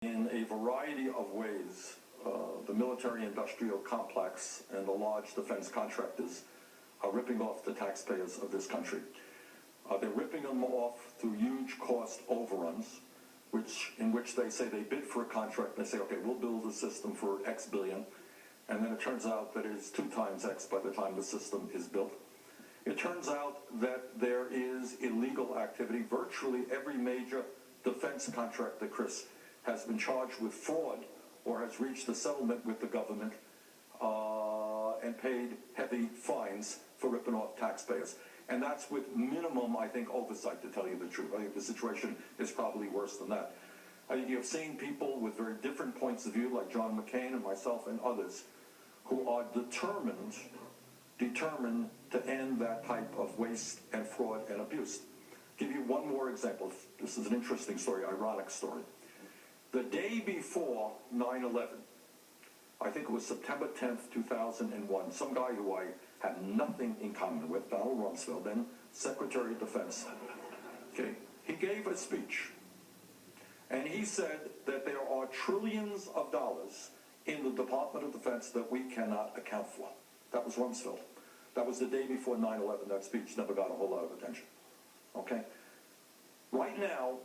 In a variety of ways, the military-industrial complex and the large defense contractors are ripping off the taxpayers of this country. They're ripping them off through huge cost overruns, in which they say they bid for a contract and they say, okay, we'll build a system for X billion, and then it turns out that it is 2 times X by the time the system is built. It turns out that there is illegal activity. Virtually every major defense contractor, Chris, has been charged with fraud or has reached a settlement with the government and paid heavy fines for ripping off taxpayers. And that's with minimum, I think, oversight, to tell you the truth. I think the situation is probably worse than that. I think you've seen people with very different points of view, like John McCain and myself and others, who are determined to end that type of waste and fraud and abuse. I'll give you one more example. This is an interesting story, ironic story. The day before 9/11, I think it was September 10th, 2001, some guy who I had nothing in common with, Donald Rumsfeld, then Secretary of Defense, okay, he gave a speech. And he said that there are trillions of dollars in the Department of Defense that we cannot account for. That was Rumsfeld. That was the day before 9/11. That speech never got a whole lot of attention. Okay? Right now,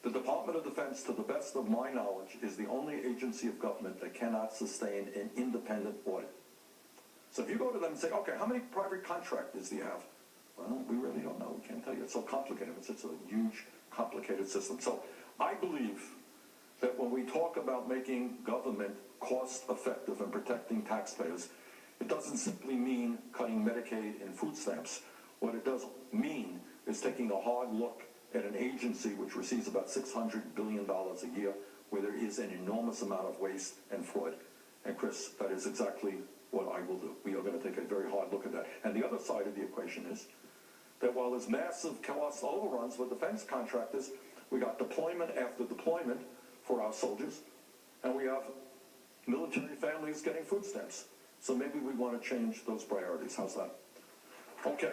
the Department of Defense, to the best of my knowledge, is the only agency of government that cannot sustain an independent audit. So if you go to them and say, okay, how many private contractors do you have? Well, we really don't know. We can't tell you. It's so complicated. It's a huge, complicated system. So I believe that when we talk about making government cost-effective and protecting taxpayers, it doesn't simply mean cutting Medicaid and food stamps. What it does mean is taking a hard look at an agency which receives about $600 billion a year, where there is an enormous amount of waste and fraud. And Chris, that is exactly what I will do. We are going to take a very hard look at that. And the other side of the equation is that while there's massive cost overruns with defense contractors, we got deployment after deployment for our soldiers, and we have military families getting food stamps. So maybe we want to change those priorities. How's that? Okay.